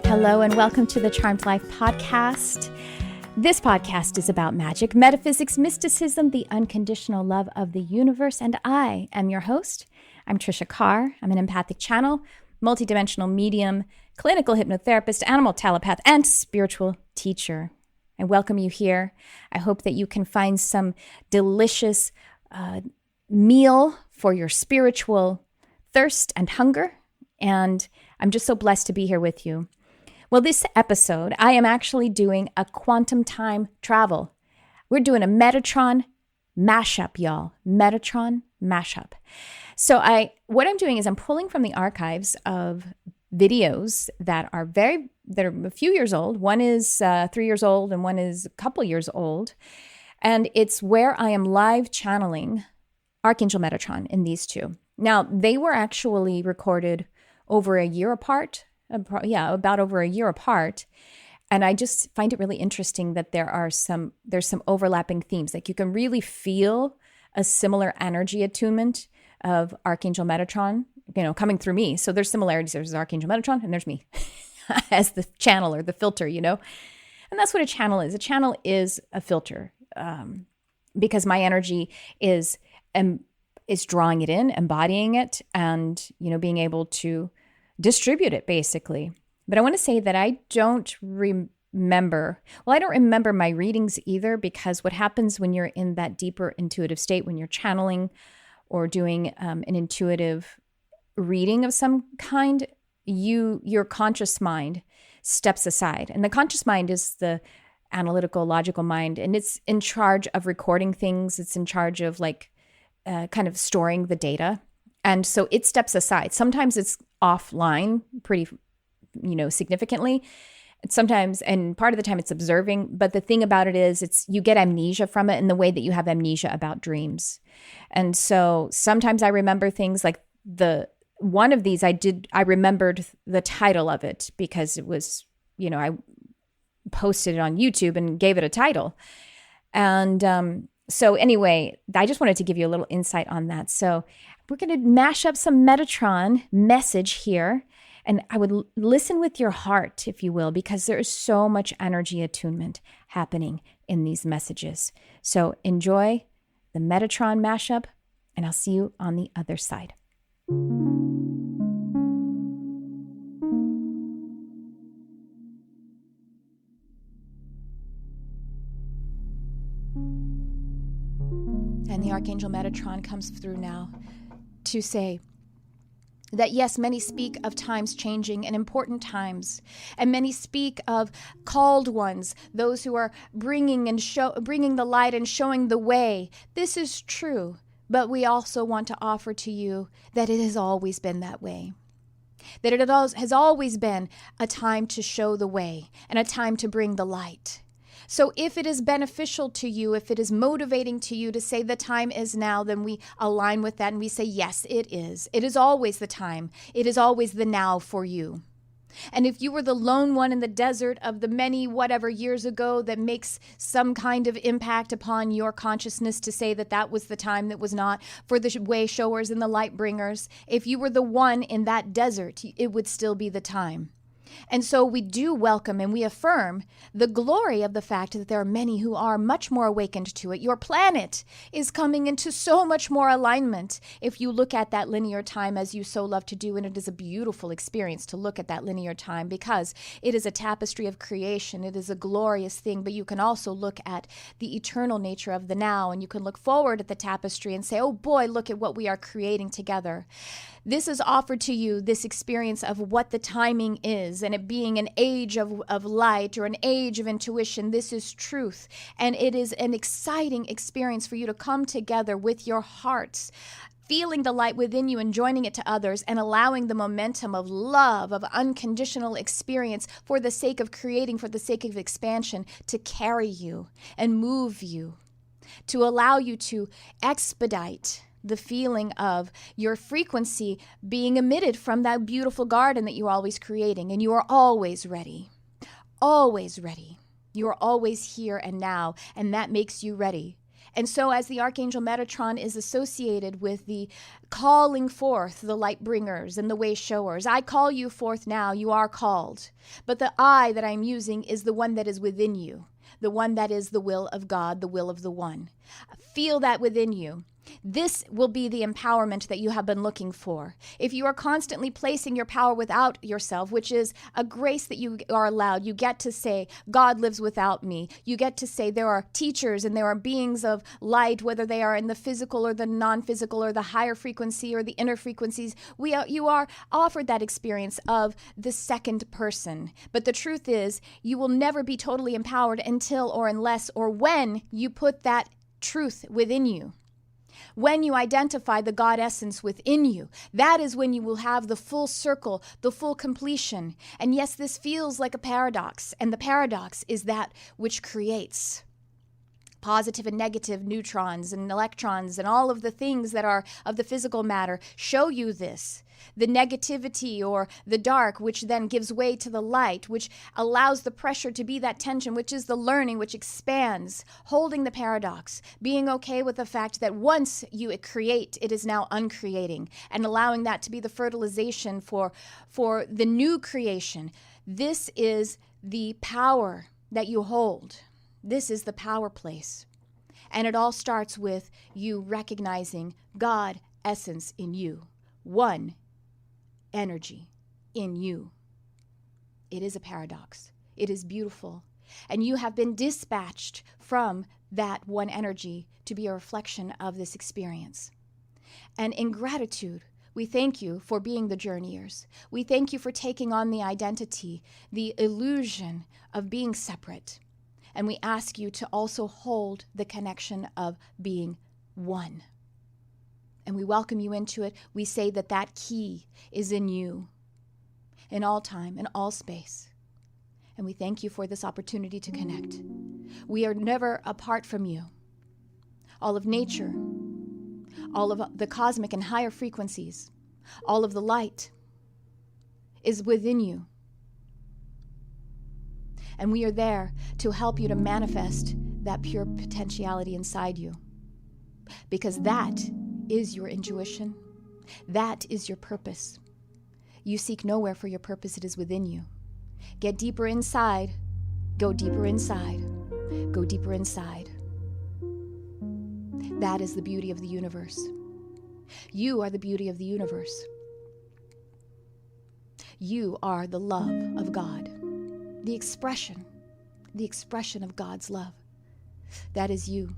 Hello and welcome to the Charmed Life Podcast. This podcast is about magic, metaphysics, mysticism, the unconditional love of the universe, and I am your host. I'm Tricia Carr. I'm an empathic channel, multidimensional medium, clinical hypnotherapist, animal telepath, and spiritual teacher. I welcome you here. I hope that you can find some delicious meal for your spiritual thirst and hunger, and I'm just so blessed to be here with you. Well, this episode, I am actually doing a quantum time travel. We're doing a Metatron mashup, y'all. Metatron mashup. So what I'm doing is I'm pulling from the archives of videos that are a few years old. One is 3 years old and one is a couple years old. And it's where I am live channeling Archangel Metatron in these two. Now, they were actually recorded over a year apart. About over a year apart. And I just find it really interesting that there's some overlapping themes. Like you can really feel a similar energy attunement of Archangel Metatron, coming through me. So there's similarities. There's Archangel Metatron and there's me as the channel or the filter, And that's what a channel is. A channel is a filter because my energy is drawing it in, embodying it, and, being able to distribute it basically. But I want to say that I don't remember my readings either, because what happens when you're in that deeper intuitive state, when you're channeling or doing an intuitive reading of some kind, your conscious mind steps aside. And the conscious mind is the analytical, logical mind, and it's in charge of recording things. It's in charge of kind of storing the data. And so it steps aside. Sometimes it's offline pretty, significantly. Sometimes, and part of the time it's observing. But the thing about it is you get amnesia from it in the way that you have amnesia about dreams. And so sometimes I remember things like one of these I remembered the title of it because it was, I posted it on YouTube and gave it a title. And so anyway, I just wanted to give you a little insight on that. So we're going to mash up some Metatron message here. And I would listen with your heart, if you will, because there is so much energy attunement happening in these messages. So enjoy the Metatron mashup, and I'll see you on the other side. And the Archangel Metatron comes through now to say that yes, many speak of times changing and important times, and many speak of called ones, those who are bringing the light and showing the way. This is true, but we also want to offer to you that it has always been that way. That it has always been a time to show the way and a time to bring the light. So if it is beneficial to you, if it is motivating to you to say the time is now, then we align with that and we say, yes, it is. It is always the time. It is always the now for you. And if you were the lone one in the desert of the many whatever years ago that makes some kind of impact upon your consciousness to say that was the time that was not for the way showers and the light bringers, if you were the one in that desert, it would still be the time. And so we do welcome and we affirm the glory of the fact that there are many who are much more awakened to it. Your planet is coming into so much more alignment if you look at that linear time as you so love to do. And it is a beautiful experience to look at that linear time because it is a tapestry of creation. It is a glorious thing, but you can also look at the eternal nature of the now, and you can look forward at the tapestry and say, oh boy, look at what we are creating together. This is offered to you, this experience of what the timing is, and it being an age of light or an age of intuition. This is truth, and it is an exciting experience for you to come together with your hearts, feeling the light within you and joining it to others, and allowing the momentum of love, of unconditional experience for the sake of creating, for the sake of expansion, to carry you and move you, to allow you to expedite the feeling of your frequency being emitted from that beautiful garden that you're always creating. And you are always ready. Always ready. You are always here and now, and that makes you ready. And so as the Archangel Metatron is associated with the calling forth the light bringers and the way showers, I call you forth now, you are called. But the I that I'm using is the one that is within you, the one that is the will of God, the will of the one. Feel that within you. This will be the empowerment that you have been looking for. If you are constantly placing your power without yourself, which is a grace that you are allowed, you get to say, God lives without me. You get to say there are teachers and there are beings of light, whether they are in the physical or the non-physical or the higher frequency or the inner frequencies. You are offered that experience of the second person. But the truth is, you will never be totally empowered until or unless or when you put that truth within you. When you identify the God essence within you, that is when you will have the full circle, the full completion. And yes, this feels like a paradox, and the paradox is that which creates positive and negative neutrons and electrons and all of the things that are of the physical matter show you this. The negativity or the dark, which then gives way to the light, which allows the pressure to be that tension, which is the learning, which expands, holding the paradox, being okay with the fact that once you create, it is now uncreating, and allowing that to be the fertilization for the new creation. This is the power that you hold. This is the power place. And it all starts with you recognizing God essence in you. One energy in you. It is a paradox. It is beautiful. And you have been dispatched from that one energy to be a reflection of this experience. And in gratitude, we thank you for being the journeyers. We thank you for taking on the identity, the illusion of being separate. And we ask you to also hold the connection of being one. And we welcome you into it. We say that that key is in you, in all time, in all space. And we thank you for this opportunity to connect. We are never apart from you. All of nature, all of the cosmic and higher frequencies, all of the light is within you. And we are there to help you to manifest that pure potentiality inside you. Because that is your intuition. That is your purpose. You seek nowhere for your purpose. It is within you. Get deeper inside. Go deeper inside. Go deeper inside. That is the beauty of the universe. You are the beauty of the universe. You are the love of God. The expression of God's love. That is you.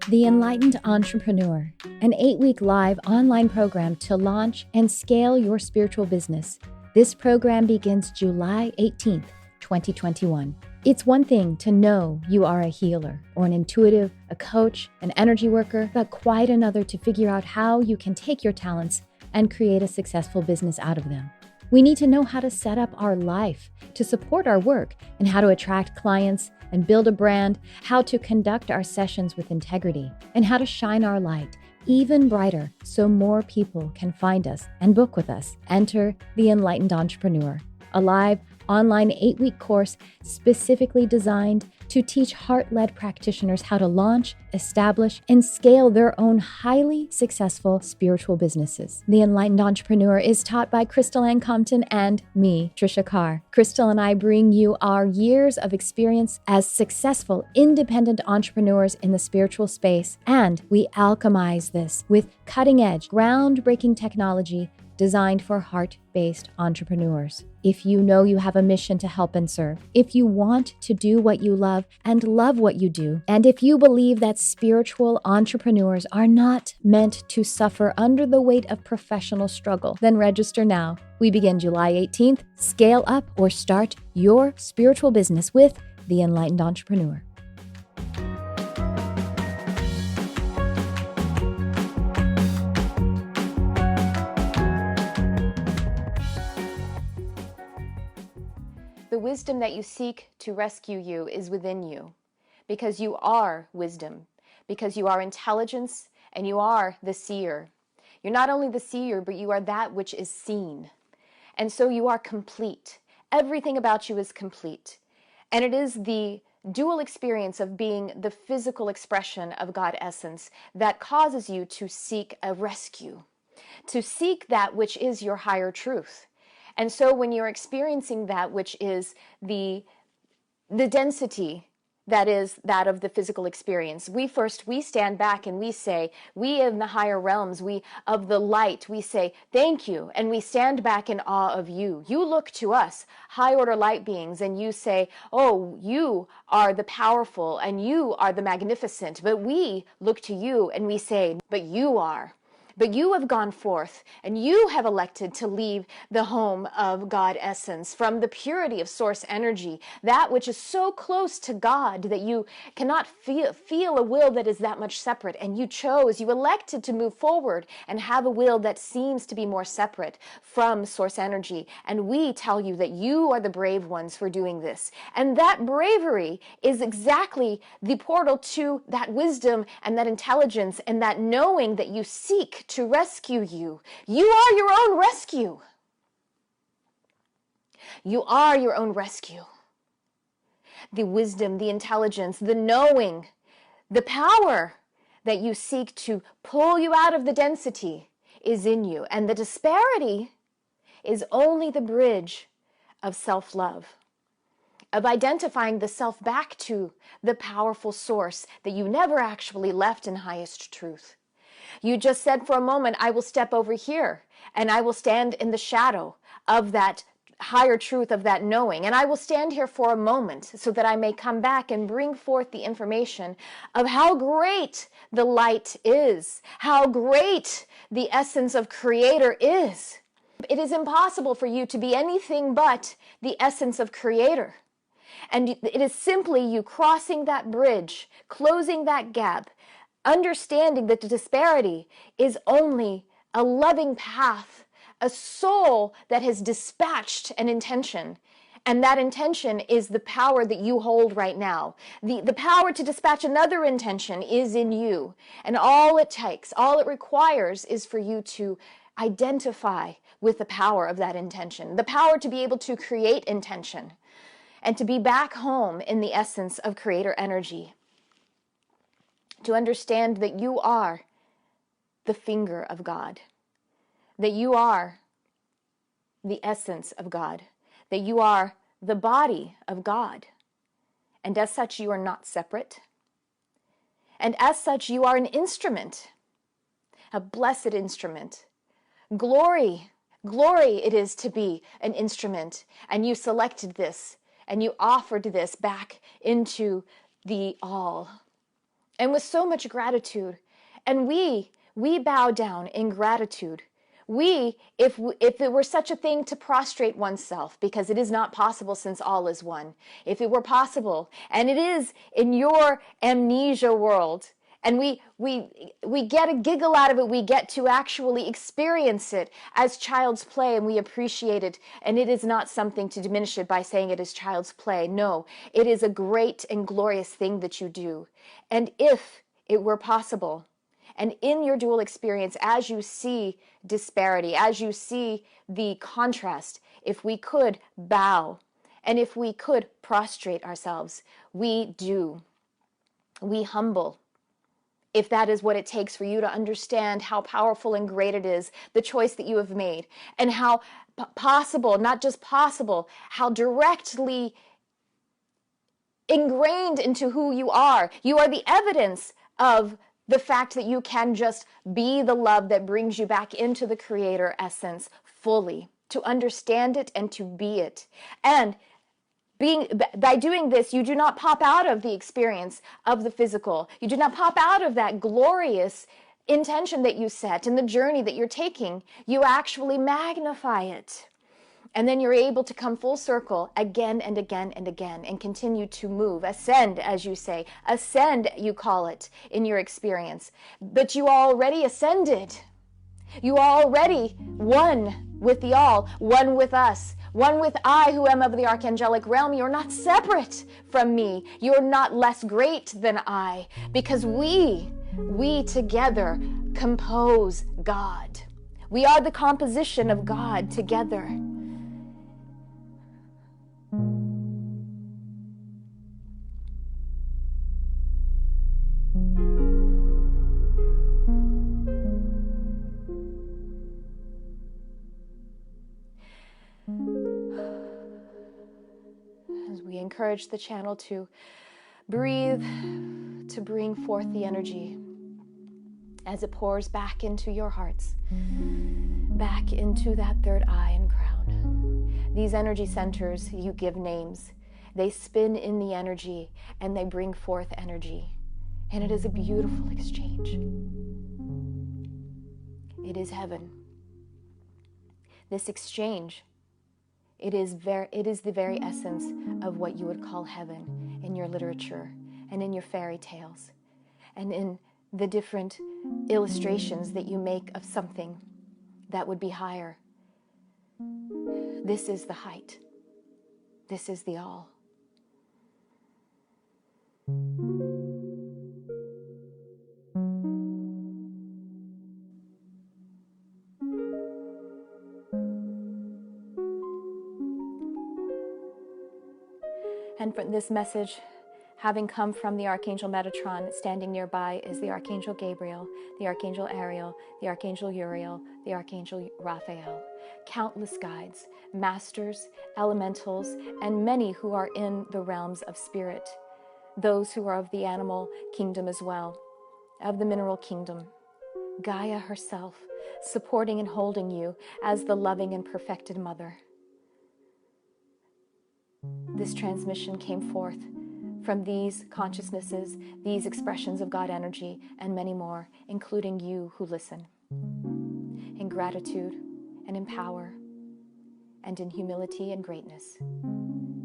The Enlightened Entrepreneur, an 8-week live online program to launch and scale your spiritual business. This program begins July 18th, 2021. It's one thing to know you are a healer or an intuitive, a coach, an energy worker, but quite another to figure out how you can take your talents and create a successful business out of them. We need to know how to set up our life to support our work and how to attract clients and build a brand, how to conduct our sessions with integrity, and how to shine our light even brighter so more people can find us and book with us. Enter The Enlightened Entrepreneur, a live online 8-week course specifically designed to teach heart-led practitioners how to launch, establish, and scale their own highly successful spiritual businesses. The Enlightened Entrepreneur is taught by Crystal Ann Compton and me, Tricia Carr. Crystal and I bring you our years of experience as successful, independent entrepreneurs in the spiritual space, and we alchemize this with cutting-edge, groundbreaking technology designed for heart-based entrepreneurs. If you know you have a mission to help and serve, if you want to do what you love and love what you do, and if you believe that spiritual entrepreneurs are not meant to suffer under the weight of professional struggle, then register now. We begin July 18th. Scale up or start your spiritual business with The Enlightened Entrepreneur. The wisdom that you seek to rescue you is within you, because you are wisdom, because you are intelligence, and you are the seer. You're not only the seer, but you are that which is seen. And so you are complete. Everything about you is complete. And it is the dual experience of being the physical expression of God essence that causes you to seek a rescue, to seek that which is your higher truth. And so when you're experiencing that which is the density that is that of the physical experience, we stand back and we say, we in the higher realms, we of the light, we say, thank you. And we stand back in awe of you. You look to us, high order light beings, and you say, oh, you are the powerful and you are the magnificent. But we look to you and we say, but you are. But you have gone forth and you have elected to leave the home of God essence from the purity of source energy, that which is so close to God that you cannot feel a will that is that much separate. And you elected to move forward and have a will that seems to be more separate from source energy. And we tell you that you are the brave ones for doing this. And that bravery is exactly the portal to that wisdom and that intelligence and that knowing that you seek to rescue you. You are your own rescue. You are your own rescue. The wisdom, the intelligence, the knowing, the power that you seek to pull you out of the density is in you. And the disparity is only the bridge of self-love, of identifying the self back to the powerful source that you never actually left in highest truth. You just said for a moment, I will step over here and I will stand in the shadow of that higher truth of that knowing. And I will stand here for a moment so that I may come back and bring forth the information of how great the light is, how great the essence of Creator is. It is impossible for you to be anything but the essence of Creator. And it is simply you crossing that bridge, closing that gap, understanding that the disparity is only a loving path, a soul that has dispatched an intention. And that intention is the power that you hold right now. The power to dispatch another intention is in you. And all it takes, all it requires is for you to identify with the power of that intention, the power to be able to create intention and to be back home in the essence of Creator energy. To understand that you are the finger of God, that you are the essence of God, that you are the body of God. And as such, you are not separate. And as such, you are an instrument, a blessed instrument. Glory it is to be an instrument. And you selected this and you offered this back into the all. And with so much gratitude. And we bow down in gratitude. If it were such a thing to prostrate oneself, because it is not possible since all is one. If it were possible, and it is in your amnesia world, and we get a giggle out of it, we get to actually experience it as child's play, and we appreciate it. And it is not something to diminish it by saying it is child's play. No, it is a great and glorious thing that you do. And if it were possible, and in your dual experience, as you see disparity, as you see the contrast, if we could bow, and if we could prostrate ourselves, we do. We humble. If that is what it takes for you to understand how powerful and great it is, the choice that you have made, and how possible, not just possible, how directly ingrained into who you are. You are the evidence of the fact that you can just be the love that brings you back into the Creator essence fully, to understand it and to be it. And by doing this, you do not pop out of the experience of the physical. You do not pop out of that glorious intention that you set and the journey that you're taking. You actually magnify it. And then you're able to come full circle again and again and again and continue to move, ascend, as you say. Ascend, you call it, in your experience. But you already ascended. You are already one with the all, one with us, one with I who am of the archangelic realm. You're not separate from me. You're not less great than I, because we We together compose God. We are the composition of God together. As we encourage the channel to breathe, to bring forth the energy as it pours back into your hearts, back into that third eye and crown. These energy centers, you give names. They spin in the energy and they bring forth energy. And it is a beautiful exchange. It is heaven. This exchange, it is the very essence of what you would call heaven in your literature and in your fairy tales and in the different illustrations that you make of something that would be higher. This is the height. This is the all. And for this message, having come from the Archangel Metatron, standing nearby is the Archangel Gabriel, the Archangel Ariel, the Archangel Uriel, the Archangel Raphael. Countless guides, masters, elementals, and many who are in the realms of spirit. Those who are of the animal kingdom as well, of the mineral kingdom. Gaia herself, supporting and holding you as the loving and perfected mother. This transmission came forth from these consciousnesses, these expressions of God energy, and many more, including you who listen. In gratitude and in power and in humility and greatness,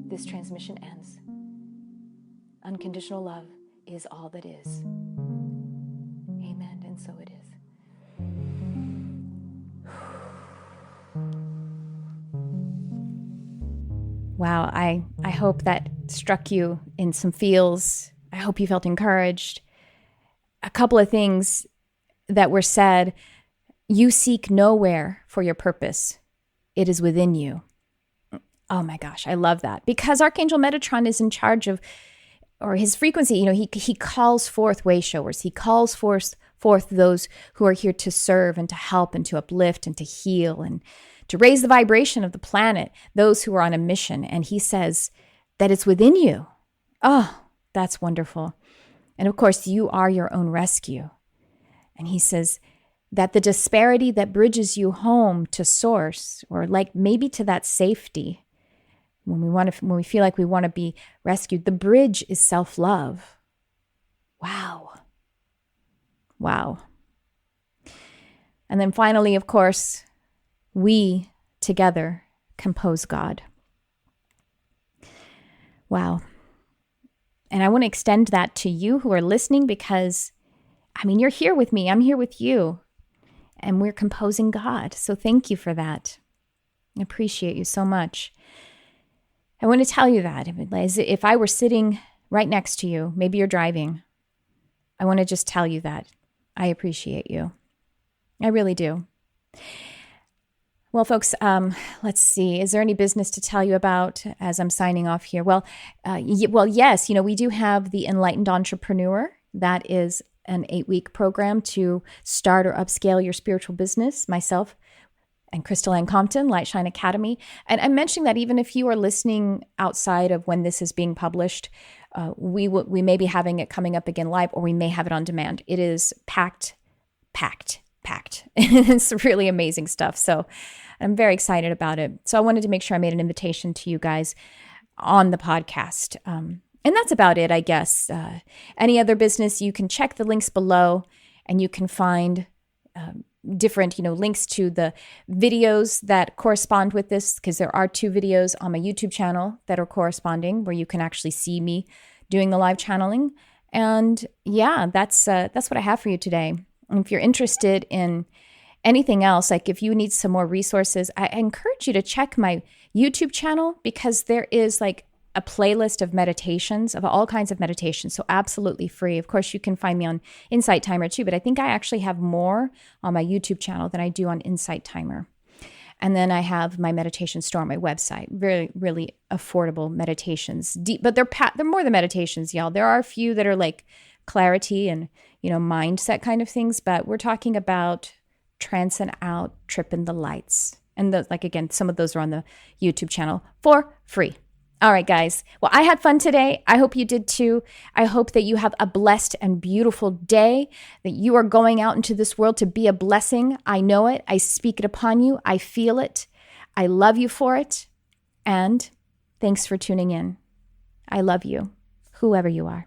this transmission ends. Unconditional love is all that is. Amen, and so it is. Wow, I hope that struck you in some feels. I hope you felt encouraged. A couple of things that were said. You seek nowhere for your purpose. It is within you. Oh my gosh, I love that. Because Archangel Metatron is in charge of, or his frequency, he calls forth way showers. He calls forth those who are here to serve and to help and to uplift and to heal and to raise the vibration of the planet, those who are on a mission. And he says that it's within you. Oh, that's wonderful. And of course, you are your own rescue. And he says that the disparity that bridges you home to source, or like maybe to that safety, when we feel like we want to be rescued, the bridge is self-love. Wow. Wow. And then finally, of course, we together compose God. Wow. And I want to extend that to you who are listening because, you're here with me. I'm here with you. And we're composing God. So thank you for that. I appreciate you so much. I want to tell you that. If I were sitting right next to you, maybe you're driving, I want to just tell you that I appreciate you. I really do. Well, folks, let's see. Is there any business to tell you about as I'm signing off here? Well, yes. We do have the Enlightened Entrepreneur. That is an 8-week program to start or upscale your spiritual business. Myself and Crystal Ann Compton, Lightshine Academy. And I'm mentioning that even if you are listening outside of when this is being published, we may be having it coming up again live, or we may have it on demand. It is packed. It's really amazing stuff. So I'm very excited about it. So I wanted to make sure I made an invitation to you guys on the podcast. And that's about it, I guess. Any other business, you can check the links below and you can find different, links to the videos that correspond with this, because there are 2 videos on my YouTube channel that are corresponding where you can actually see me doing the live channeling. And yeah, that's what I have for you today. And if you're interested in anything else, like if you need some more resources, I encourage you to check my YouTube channel, because there is a playlist of meditations, of all kinds of meditations. So absolutely free. Of course, you can find me on Insight Timer too, but I think I actually have more on my YouTube channel than I do on Insight Timer. And then I have my meditation store on my website. Really, really affordable meditations. Deep, but they're more than meditations, y'all. There are a few that are like clarity and, mindset kind of things, but we're talking about transcend out, tripping the lights. And again, some of those are on the YouTube channel for free. All right, guys. Well, I had fun today. I hope you did too. I hope that you have a blessed and beautiful day, that you are going out into this world to be a blessing. I know it. I speak it upon you. I feel it. I love you for it. And thanks for tuning in. I love you, whoever you are.